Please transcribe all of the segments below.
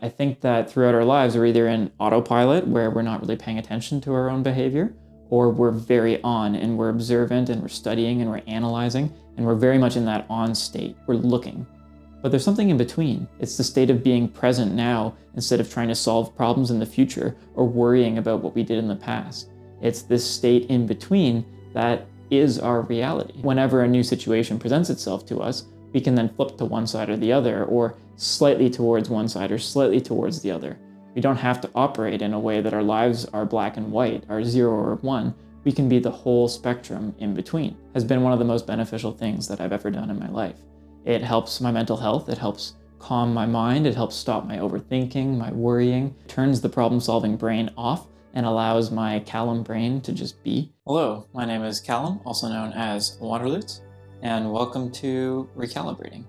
I think that throughout our lives, we're either in autopilot, where we're not really paying attention to our own behavior, or we're very on and we're observant and we're studying and we're analyzing, and we're very much in that on state. We're looking. But there's something in between. It's the state of being present now instead of trying to solve problems in the future or worrying about what we did in the past. It's this state in between that is our reality. Whenever a new situation presents itself to us, we can then flip to one side or the other, or slightly towards one side or slightly towards the other. We don't have to operate in a way that our lives are black and white, are 0 or 1. We can be the whole spectrum in between. Has been one of the most beneficial things that I've ever done in my life. It helps my mental health, it helps calm my mind, it helps stop my overthinking, my worrying, turns the problem-solving brain off, and allows my Callum brain to just be. Hello, my name is Callum, also known as Waterloots, and welcome to Recalibrating.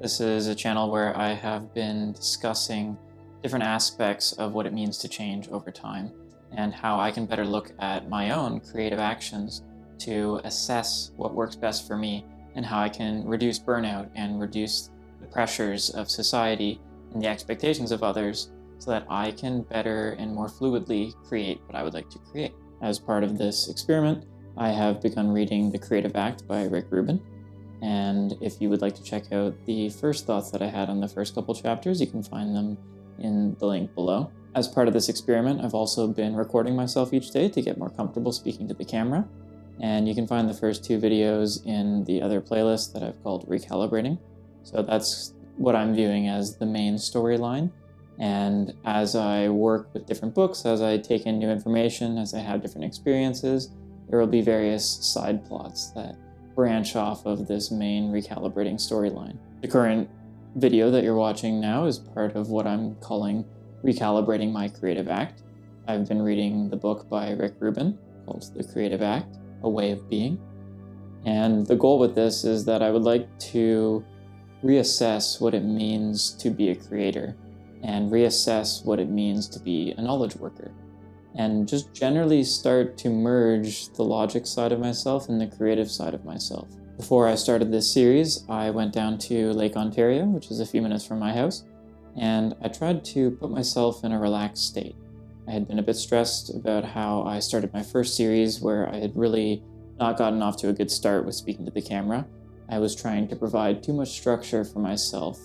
This is a channel where I have been discussing different aspects of what it means to change over time and how I can better look at my own creative actions to assess what works best for me and how I can reduce burnout and reduce the pressures of society and the expectations of others so that I can better and more fluidly create what I would like to create. As part of this experiment, I have begun reading The Creative Act by Rick Rubin. And if you would like to check out the first thoughts that I had on the first couple chapters, you can find them in the link below. As part of this experiment, I've also been recording myself each day to get more comfortable speaking to the camera. And you can find the first 2 videos in the other playlist that I've called Recalibrating. So that's what I'm viewing as the main storyline. And as I work with different books, as I take in new information, as I have different experiences, there will be various side plots that branch off of this main recalibrating storyline. The current video that you're watching now is part of what I'm calling Recalibrating My Creative Act. I've been reading the book by Rick Rubin called The Creative Act, A Way of Being. And the goal with this is that I would like to reassess what it means to be a creator and reassess what it means to be a knowledge worker, and just generally start to merge the logic side of myself and the creative side of myself. Before I started this series, I went down to Lake Ontario, which is a few minutes from my house, and I tried to put myself in a relaxed state. I had been a bit stressed about how I started my first series where I had really not gotten off to a good start with speaking to the camera. I was trying to provide too much structure for myself,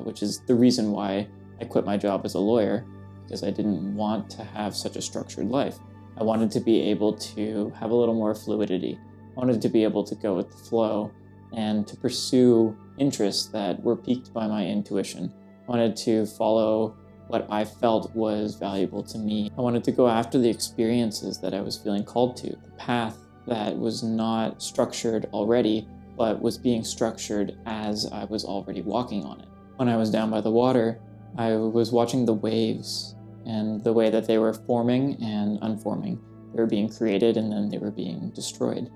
which is the reason why I quit my job as a lawyer, because I didn't want to have such a structured life. I wanted to be able to have a little more fluidity. I wanted to be able to go with the flow and to pursue interests that were piqued by my intuition. I wanted to follow what I felt was valuable to me. I wanted to go after the experiences that I was feeling called to, the path that was not structured already, but was being structured as I was already walking on it. When I was down by the water, I was watching the waves and the way that they were forming and unforming. They were being created and then they were being destroyed.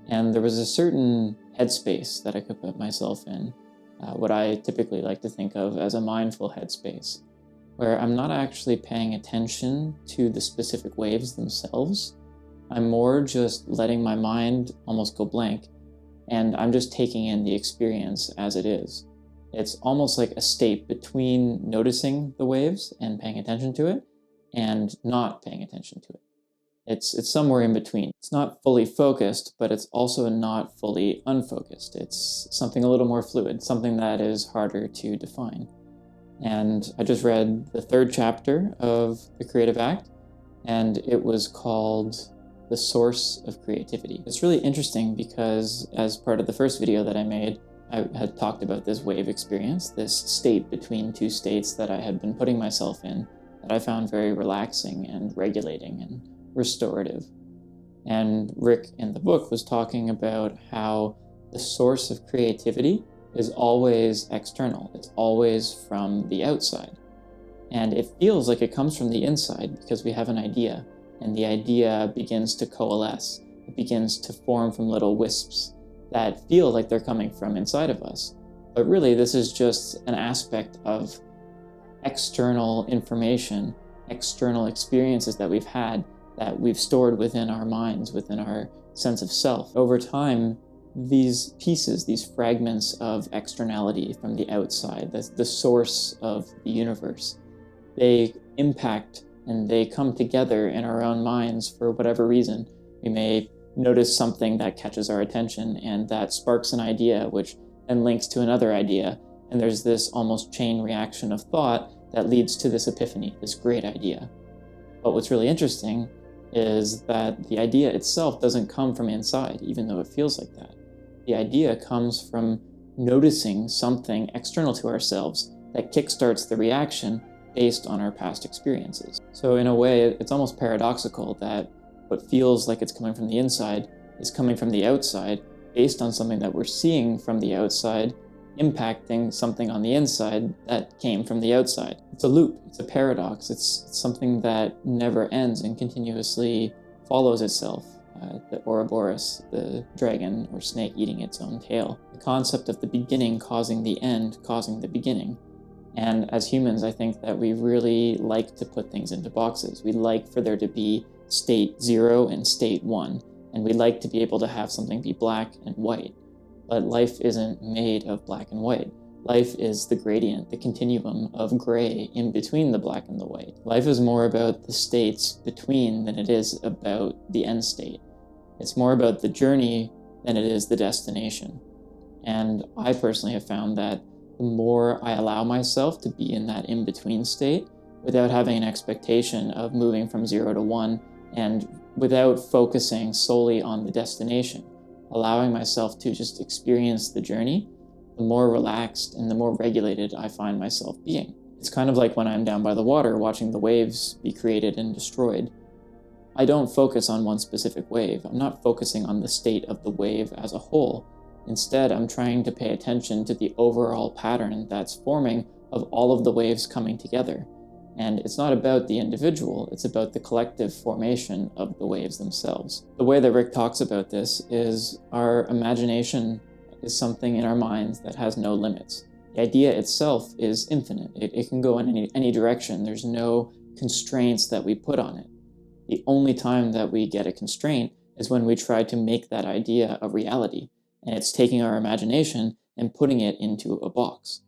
And there was a certain headspace that I could put myself in, what I typically like to think of as a mindful headspace, where I'm not actually paying attention to the specific waves themselves. I'm more just letting my mind almost go blank, and I'm just taking in the experience as it is. It's almost like a state between noticing the waves and paying attention to it and not paying attention to it. It's somewhere in between. It's not fully focused, but it's also not fully unfocused. It's something a little more fluid, something that is harder to define. And I just read the 3rd chapter of The Creative Act, and it was called The Source of Creativity. It's really interesting because as part of the first video that I made, I had talked about this wave experience, this state between 2 states that I had been putting myself in that I found very relaxing and regulating and restorative. And Rick in the book was talking about how the source of creativity is always external. It's always from the outside. And it feels like it comes from the inside because we have an idea, and the idea begins to coalesce. It begins to form from little wisps that feel like they're coming from inside of us. But really, this is just an aspect of external information, external experiences that we've had that we've stored within our minds, within our sense of self. Over time, these pieces, these fragments of externality from the outside, that's the source of the universe, they impact and they come together in our own minds for whatever reason. We may notice something that catches our attention and that sparks an idea, which then links to another idea. And there's this almost chain reaction of thought that leads to this epiphany, this great idea. But what's really interesting is that the idea itself doesn't come from inside, even though it feels like that. The idea comes from noticing something external to ourselves that kickstarts the reaction based on our past experiences. So in a way, it's almost paradoxical that what feels like it's coming from the inside is coming from the outside based on something that we're seeing from the outside impacting something on the inside that came from the outside. It's a loop, it's a paradox, it's something that never ends and continuously follows itself. The Ouroboros, the dragon or snake eating its own tail. The concept of the beginning causing the end, causing the beginning. And as humans, I think that we really like to put things into boxes. We like for there to be state 0 and state 1, and we like to be able to have something be black and white. But life isn't made of black and white. Life is the gradient, the continuum of gray in between the black and the white. Life is more about the states between than it is about the end state. It's more about the journey than it is the destination. And I personally have found that the more I allow myself to be in that in-between state without having an expectation of moving from 0 to 1 and without focusing solely on the destination, allowing myself to just experience the journey, the more relaxed and the more regulated I find myself being. It's kind of like when I'm down by the water watching the waves be created and destroyed. I don't focus on one specific wave. I'm not focusing on the state of the wave as a whole. Instead, I'm trying to pay attention to the overall pattern that's forming of all of the waves coming together. And it's not about the individual, it's about the collective formation of the waves themselves. The way that Rick talks about this is our imagination is something in our minds that has no limits. The idea itself is infinite. It can go in any direction. There's no constraints that we put on it. The only time that we get a constraint is when we try to make that idea a reality, and it's taking our imagination and putting it into a box.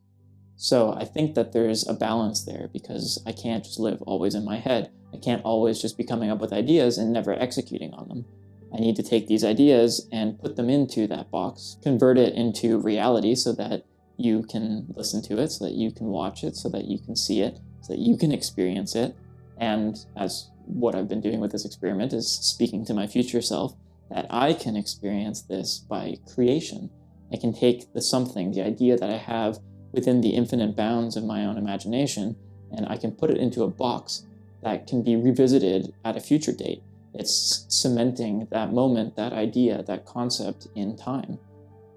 So I think that there's a balance there because I can't just live always in my head. I can't always just be coming up with ideas and never executing on them. I need to take these ideas and put them into that box, convert it into reality so that you can listen to it, so that you can watch it, so that you can see it, so that you can experience it. And as what I've been doing with this experiment is speaking to my future self, that I can experience this by creation. I can take the something, the idea that I have within the infinite bounds of my own imagination, and I can put it into a box that can be revisited at a future date. It's cementing that moment, that idea, that concept in time.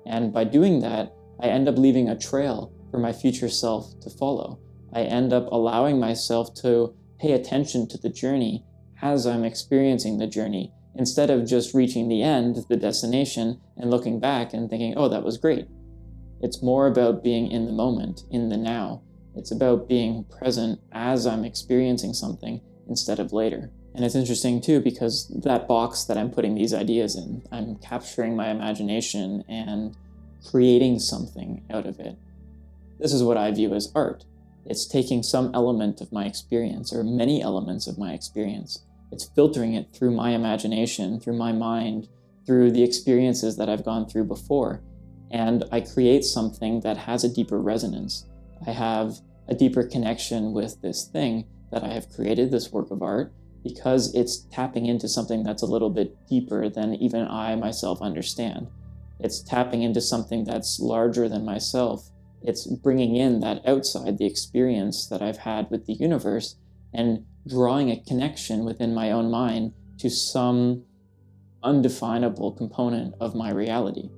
And by doing that, I end up leaving a trail for my future self to follow. I end up allowing myself to pay attention to the journey as I'm experiencing the journey, instead of just reaching the end, the destination, and looking back and thinking, oh, that was great. It's more about being in the moment, in the now. It's about being present as I'm experiencing something instead of later. And it's interesting too, because that box that I'm putting these ideas in, I'm capturing my imagination and creating something out of it. This is what I view as art. It's taking some element of my experience, or many elements of my experience. It's filtering it through my imagination, through my mind, through the experiences that I've gone through before. And I create something that has a deeper resonance. I have a deeper connection with this thing that I have created, this work of art, because it's tapping into something that's a little bit deeper than even I myself understand. It's tapping into something that's larger than myself. It's bringing in that outside, the experience that I've had with the universe, and drawing a connection within my own mind to some undefinable component of my reality.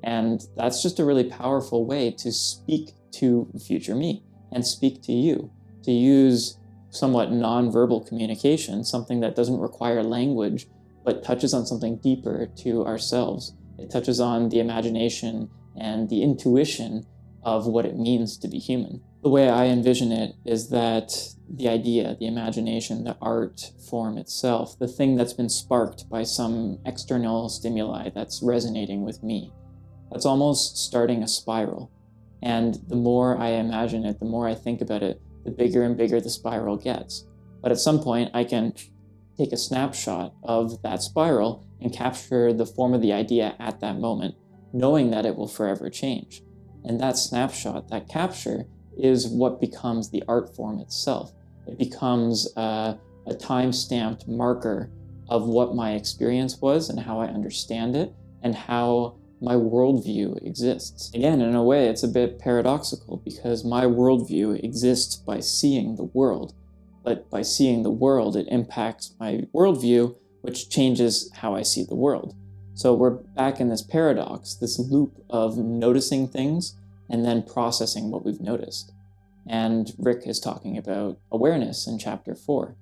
And that's just a really powerful way to speak to future me and speak to you, to use somewhat nonverbal communication, something that doesn't require language, but touches on something deeper to ourselves. It touches on the imagination and the intuition of what it means to be human. The way I envision it is that the idea, the imagination, the art form itself, the thing that's been sparked by some external stimuli that's resonating with me. That's almost starting a spiral. And the more I imagine it, the more I think about it, the bigger and bigger the spiral gets. But at some point, I can take a snapshot of that spiral and capture the form of the idea at that moment, knowing that it will forever change. And that snapshot, that capture, is what becomes the art form itself. It becomes a time-stamped marker of what my experience was and how I understand it and how my worldview exists. Again, in a way, it's a bit paradoxical because my worldview exists by seeing the world. But by seeing the world, it impacts my worldview, which changes how I see the world. So we're back in this paradox, this loop of noticing things and then processing what we've noticed. And Rick is talking about awareness in chapter 4.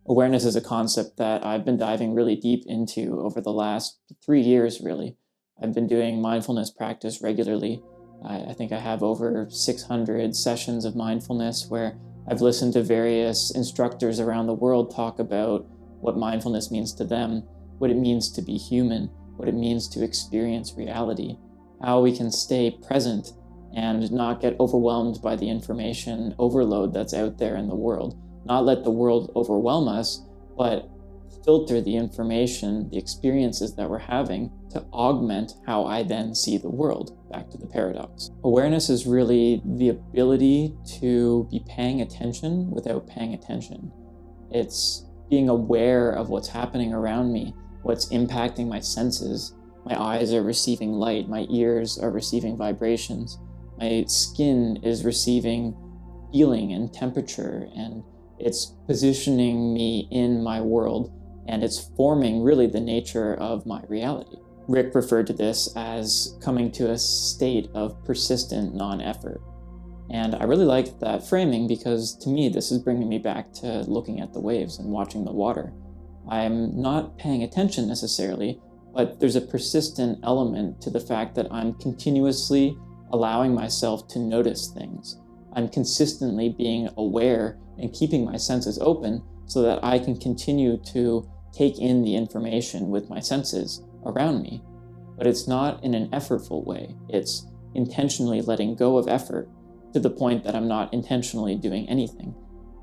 Awareness is a concept that I've been diving really deep into over the last 3 years, really. I've been doing mindfulness practice regularly. I think I have over 600 sessions of mindfulness where I've listened to various instructors around the world talk about what mindfulness means to them, what it means to be human, what it means to experience reality, how we can stay present and not get overwhelmed by the information overload that's out there in the world. Not let the world overwhelm us, but filter the information, the experiences that we're having to augment how I then see the world. Back to the paradox. Awareness is really the ability to be paying attention without paying attention. It's being aware of what's happening around me, what's impacting my senses. My eyes are receiving light, my ears are receiving vibrations, my skin is receiving feeling and temperature, and it's positioning me in my world, and it's forming really the nature of my reality. Rick referred to this as coming to a state of persistent non-effort. And I really liked that framing because to me, this is bringing me back to looking at the waves and watching the water. I'm not paying attention necessarily, but there's a persistent element to the fact that I'm continuously allowing myself to notice things. I'm consistently being aware and keeping my senses open so that I can continue to take in the information with my senses around me. But it's not in an effortful way. It's intentionally letting go of effort to the point that I'm not intentionally doing anything.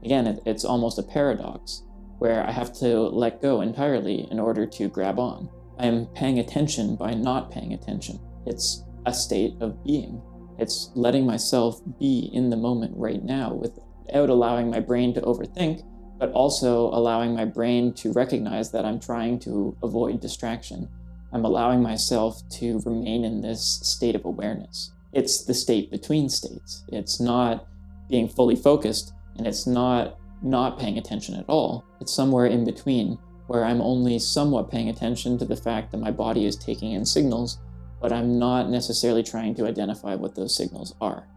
Again, it's almost a paradox where I have to let go entirely in order to grab on. I am paying attention by not paying attention. It's a state of being. It's letting myself be in the moment right now without allowing my brain to overthink, but also allowing my brain to recognize that I'm trying to avoid distraction. I'm allowing myself to remain in this state of awareness. It's the state between states. It's not being fully focused, and it's not paying attention at all. It's somewhere in between, where I'm only somewhat paying attention to the fact that my body is taking in signals, but I'm not necessarily trying to identify what those signals are.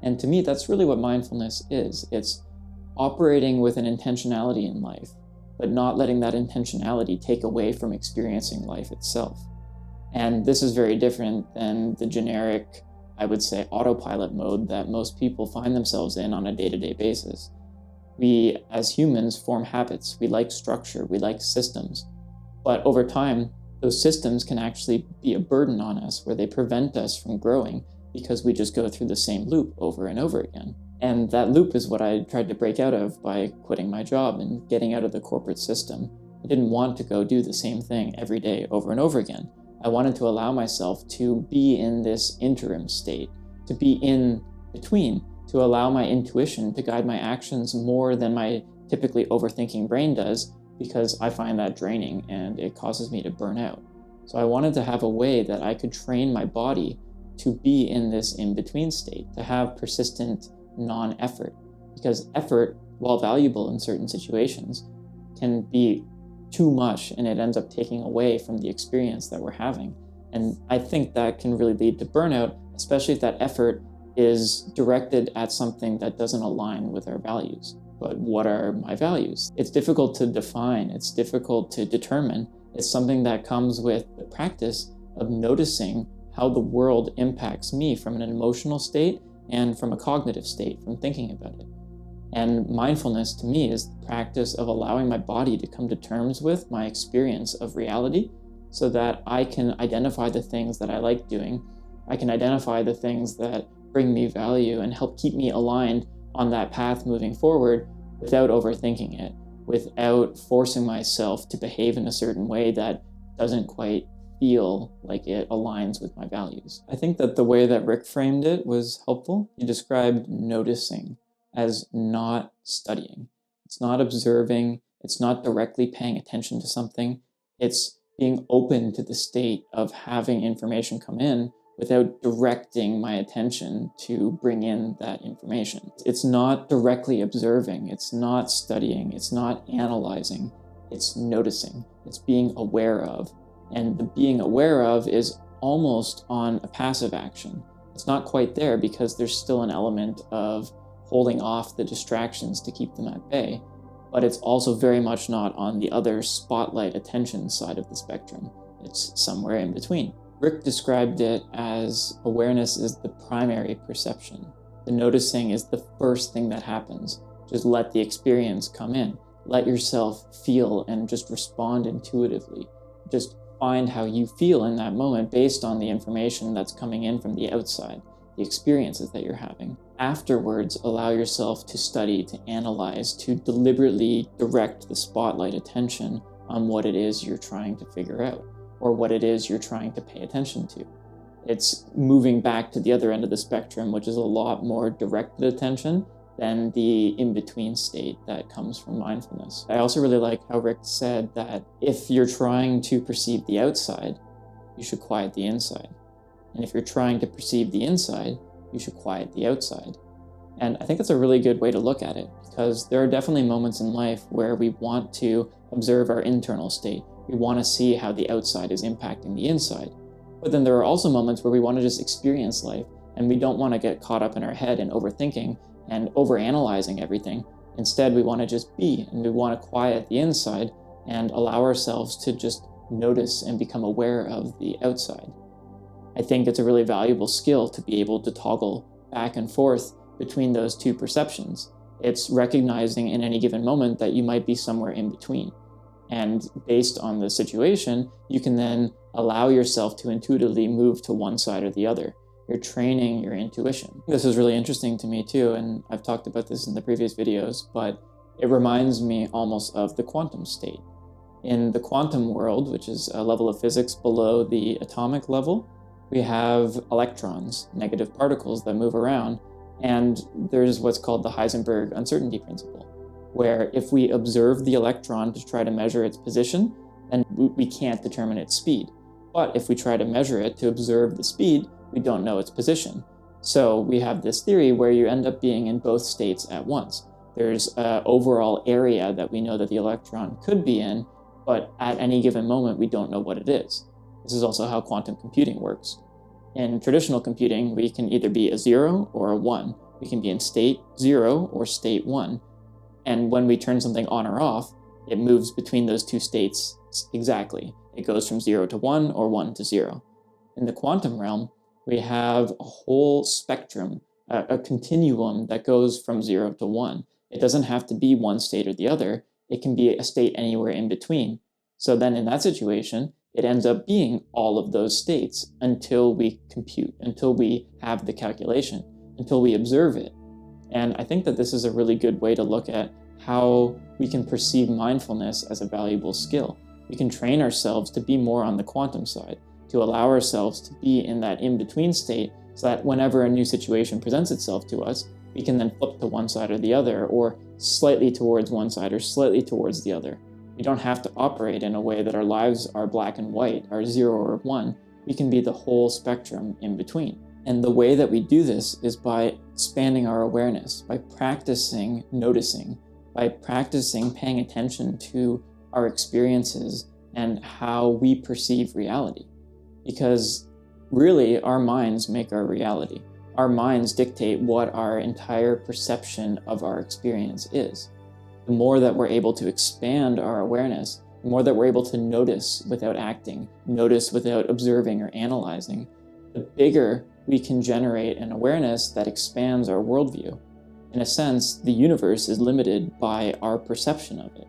And to me, that's really what mindfulness is. It's operating with an intentionality in life, but not letting that intentionality take away from experiencing life itself. And this is very different than the generic, I would say, autopilot mode that most people find themselves in on a day-to-day basis. We, as humans, form habits. We like structure, we like systems. But over time, those systems can actually be a burden on us where they prevent us from growing because we just go through the same loop over and over again. And that loop is what I tried to break out of by quitting my job and getting out of the corporate system. I didn't want to go do the same thing every day over and over again. I wanted to allow myself to be in this interim state, to be in between, to allow my intuition to guide my actions more than my typically overthinking brain does, because I find that draining and it causes me to burn out. So I wanted to have a way that I could train my body to be in this in-between state, to have persistent non-effort, because effort, while valuable in certain situations, can be too much and it ends up taking away from the experience that we're having. And I think that can really lead to burnout, especially if that effort is directed at something that doesn't align with our values. But what are my values? It's difficult to define, it's difficult to determine. It's something that comes with the practice of noticing how the world impacts me from an emotional state and from a cognitive state, from thinking about it. And mindfulness to me is the practice of allowing my body to come to terms with my experience of reality so that I can identify the things that I like doing. I can identify the things that bring me value and help keep me aligned on that path moving forward without overthinking it, without forcing myself to behave in a certain way that doesn't quite feel like it aligns with my values. I think that the way that Rick framed it was helpful. He described noticing as not studying. It's not observing. It's not directly paying attention to something. It's being open to the state of having information come in without directing my attention to bring in that information. It's not directly observing. It's not studying. It's not analyzing. It's noticing. It's being aware of. And the being aware of is almost on a passive action. It's not quite there because there's still an element of holding off the distractions to keep them at bay, but it's also very much not on the other spotlight attention side of the spectrum. It's somewhere in between. Rick described it as awareness is the primary perception. The noticing is the first thing that happens. Just let the experience come in. Let yourself feel and just respond intuitively. Just find how you feel in that moment based on the information that's coming in from the outside, the experiences that you're having. Afterwards, allow yourself to study, to analyze, to deliberately direct the spotlight attention on what it is you're trying to figure out, or what it is you're trying to pay attention to. It's moving back to the other end of the spectrum, which is a lot more directed attention than the in-between state that comes from mindfulness. I also really like how Rick said that if you're trying to perceive the outside, you should quiet the inside. And if you're trying to perceive the inside, you should quiet the outside. And I think that's a really good way to look at it, because there are definitely moments in life where we want to observe our internal state. We want to see how the outside is impacting the inside. But then there are also moments where we want to just experience life, and we don't want to get caught up in our head and overthinking and overanalyzing everything. Instead, we want to just be, and we want to quiet the inside and allow ourselves to just notice and become aware of the outside. I think it's a really valuable skill to be able to toggle back and forth between those two perceptions. It's recognizing in any given moment that you might be somewhere in between. And based on the situation, you can then allow yourself to intuitively move to one side or the other. You're training your intuition. This is really interesting to me too, and I've talked about this in the previous videos, but it reminds me almost of the quantum state. In the quantum world, which is a level of physics below the atomic level, we have electrons, negative particles that move around, and there's what's called the Heisenberg uncertainty principle, where if we observe the electron to try to measure its position, then we can't determine its speed. But if we try to measure it to observe the speed, we don't know its position. So we have this theory where you end up being in both states at once. There's an overall area that we know that the electron could be in, but at any given moment, we don't know what it is. This is also how quantum computing works. In traditional computing, we can either be a 0 or a 1. We can be in state 0 or state 1. And when we turn something on or off, it moves between those two states exactly. It goes from 0 to 1 or 1 to 0. In the quantum realm, we have a whole spectrum, a continuum that goes from 0 to 1. It doesn't have to be one state or the other. It can be a state anywhere in between. So then in that situation, it ends up being all of those states until we compute, until we have the calculation, until we observe it. And I think that this is a really good way to look at how we can perceive mindfulness as a valuable skill. We can train ourselves to be more on the quantum side, to allow ourselves to be in that in-between state so that whenever a new situation presents itself to us, we can then flip to one side or the other, or slightly towards one side or slightly towards the other. We don't have to operate in a way that our lives are black and white, are 0 or 1. We can be the whole spectrum in between. And the way that we do this is by expanding our awareness, by practicing noticing, by practicing paying attention to our experiences and how we perceive reality. Because really, our minds make our reality. Our minds dictate what our entire perception of our experience is. The more that we're able to expand our awareness, the more that we're able to notice without acting, notice without observing or analyzing, the bigger we can generate an awareness that expands our worldview. in a sense, the universe is limited by our perception of it,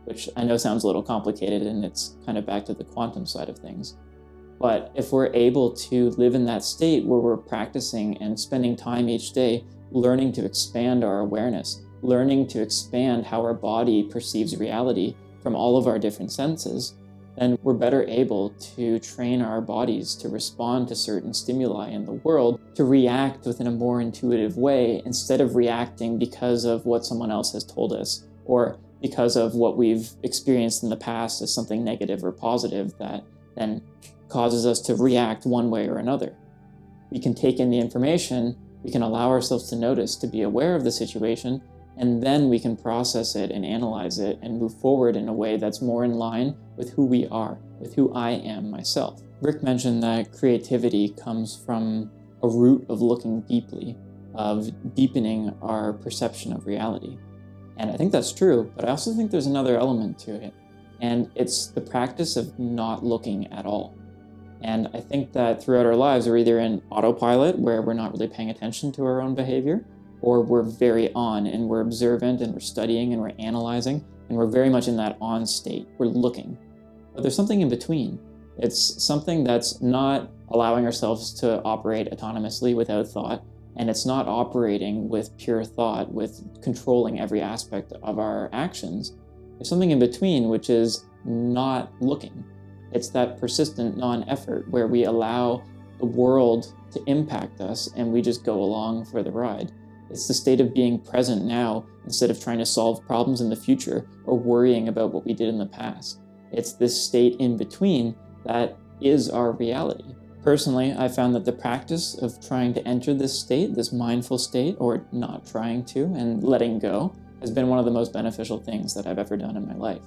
which I know sounds a little complicated, and it's kind of back to the quantum side of things. But if we're able to live in that state where we're practicing and spending time each day learning to expand our awareness, learning to expand how our body perceives reality from all of our different senses, then we're better able to train our bodies to respond to certain stimuli in the world, to react within a more intuitive way instead of reacting because of what someone else has told us or because of what we've experienced in the past as something negative or positive that then causes us to react one way or another. We can take in the information, we can allow ourselves to notice, to be aware of the situation, and then we can process it and analyze it and move forward in a way that's more in line with who we are, with who I am myself. Rick mentioned that creativity comes from a root of looking deeply, of deepening our perception of reality. And I think that's true, but I also think there's another element to it, and it's the practice of not looking at all. And I think that throughout our lives, we're either in autopilot, where we're not really paying attention to our own behavior, or we're very on and we're observant and we're studying and we're analyzing, and we're very much in that on state. We're looking. But there's something in between. It's something that's not allowing ourselves to operate autonomously without thought, and it's not operating with pure thought, with controlling every aspect of our actions. There's something in between, which is not looking. It's that persistent non-effort where we allow the world to impact us and we just go along for the ride. It's the state of being present now instead of trying to solve problems in the future or worrying about what we did in the past. It's this state in between that is our reality. Personally, I found that the practice of trying to enter this state, this mindful state, or not trying to and letting go, has been one of the most beneficial things that I've ever done in my life.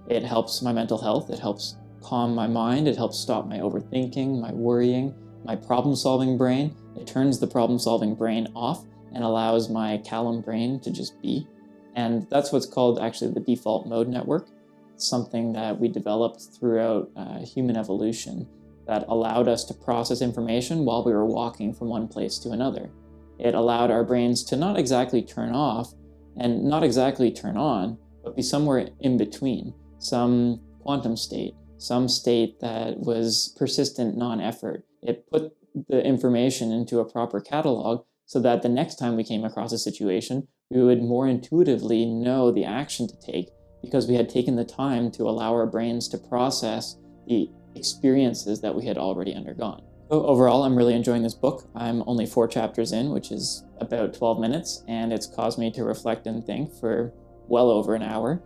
It helps my mental health, it helps calm my mind, it helps stop my overthinking, my worrying, my problem-solving brain. It turns the problem-solving brain off and allows my calm brain to just be. And that's what's called actually the default mode network. It's something that we developed throughout human evolution that allowed us to process information while we were walking from one place to another. It allowed our brains to not exactly turn off and not exactly turn on, but be somewhere in between, some quantum state, some state that was persistent non-effort. It put the information into a proper catalog so that the next time we came across a situation, we would more intuitively know the action to take because we had taken the time to allow our brains to process the experiences that we had already undergone. So overall, I'm really enjoying this book. I'm only 4 chapters in, which is about 12 minutes, and it's caused me to reflect and think for well over an hour.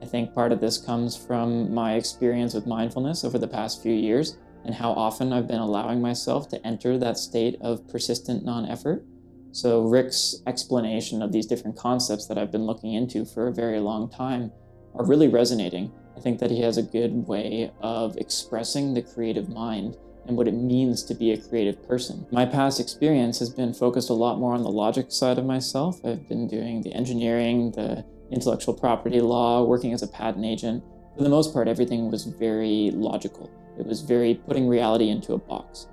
I think part of this comes from my experience with mindfulness over the past few years and how often I've been allowing myself to enter that state of persistent non-effort. So Rick's explanation of these different concepts that I've been looking into for a very long time are really resonating. I think that he has a good way of expressing the creative mind and what it means to be a creative person. My past experience has been focused a lot more on the logic side of myself. I've been doing the engineering, the intellectual property law, working as a patent agent. For the most part, everything was very logical. It was very putting reality into a box.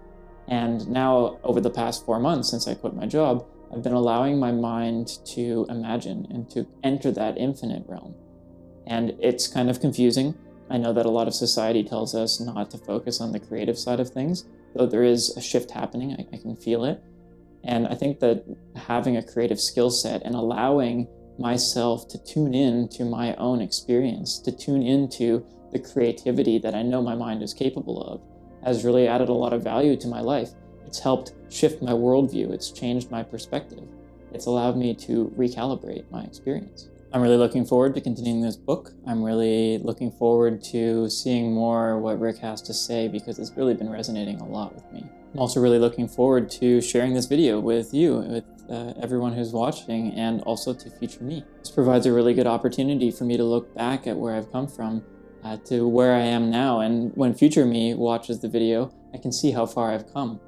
And now, over the past 4 months since I quit my job, I've been allowing my mind to imagine and to enter that infinite realm. And it's kind of confusing. I know that a lot of society tells us not to focus on the creative side of things, though there is a shift happening. I can feel it. And I think that having a creative skill set and allowing myself to tune in to my own experience, to tune into the creativity that I know my mind is capable of, has really added a lot of value to my life. It's helped shift my worldview. It's changed my perspective. It's allowed me to recalibrate my experience. I'm really looking forward to continuing this book. I'm really looking forward to seeing more what Rick has to say because it's really been resonating a lot with me. I'm also really looking forward to sharing this video with you, with everyone who's watching, and also to future me. This provides a really good opportunity for me to look back at where I've come from to where I am now, and when future me watches the video, I can see how far I've come.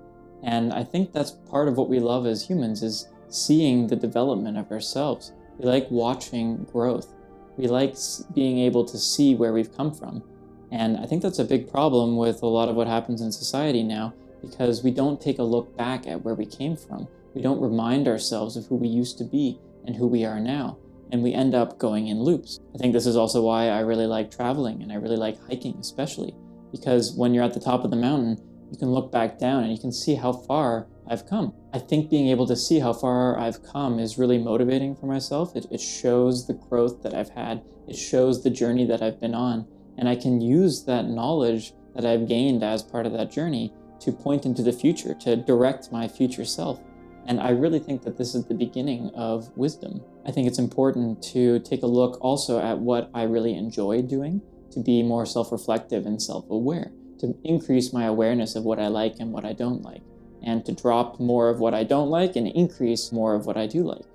And I think that's part of what we love as humans, is seeing the development of ourselves. We like watching growth. We like being able to see where we've come from. And I think that's a big problem with a lot of what happens in society now, because we don't take a look back at where we came from. We don't remind ourselves of who we used to be. and who we are now. And we end up going in loops. I think this is also why I really like traveling and I really like hiking especially, because when you're at the top of the mountain, you can look back down and you can see how far I've come. I think being able to see how far I've come is really motivating for myself. It shows the growth that I've had. It shows the journey that I've been on. And I can use that knowledge that I've gained as part of that journey to point into the future, to direct my future self. And I really think that this is the beginning of wisdom. I think it's important to take a look also at what I really enjoy doing, to be more self-reflective and self-aware, to increase my awareness of what I like and what I don't like, and to drop more of what I don't like and increase more of what I do like.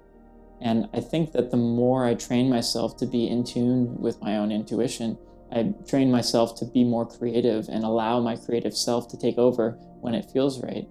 And I think that the more I train myself to be in tune with my own intuition, I train myself to be more creative and allow my creative self to take over when it feels right,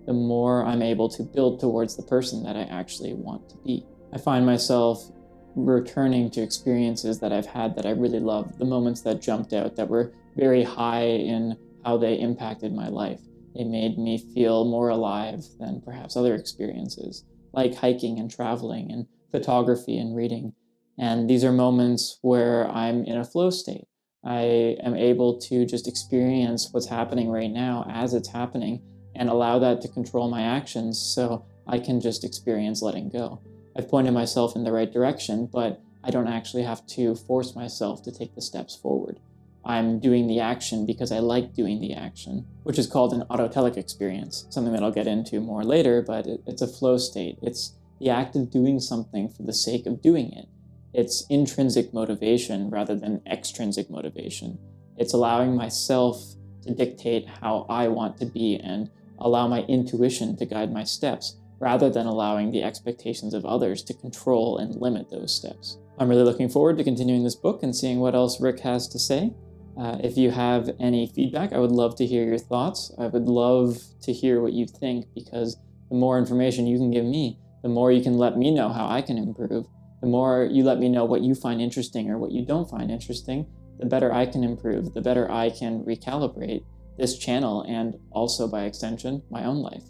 the more I'm able to build towards the person that I actually want to be. I find myself returning to experiences that I've had that I really loved, the moments that jumped out, that were very high in how they impacted my life. They made me feel more alive than perhaps other experiences, like hiking and traveling and photography and reading. And these are moments where I'm in a flow state. I am able to just experience what's happening right now as it's happening and allow that to control my actions so I can just experience letting go. I've pointed myself in the right direction, but I don't actually have to force myself to take the steps forward. I'm doing the action because I like doing the action, which is called an autotelic experience, something that I'll get into more later, but it's a flow state. It's the act of doing something for the sake of doing it. It's intrinsic motivation rather than extrinsic motivation. It's allowing myself to dictate how I want to be and allow my intuition to guide my steps, rather than allowing the expectations of others to control and limit those steps. I'm really looking forward to continuing this book and seeing what else Rick has to say. If you have any feedback, I would love to hear your thoughts. I would love to hear what you think, because the more information you can give me, the more you can let me know how I can improve. The more you let me know what you find interesting or what you don't find interesting, the better I can improve, the better I can recalibrate this channel and also, by extension, my own life.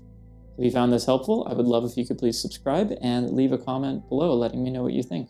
If you found this helpful, I would love if you could please subscribe and leave a comment below letting me know what you think.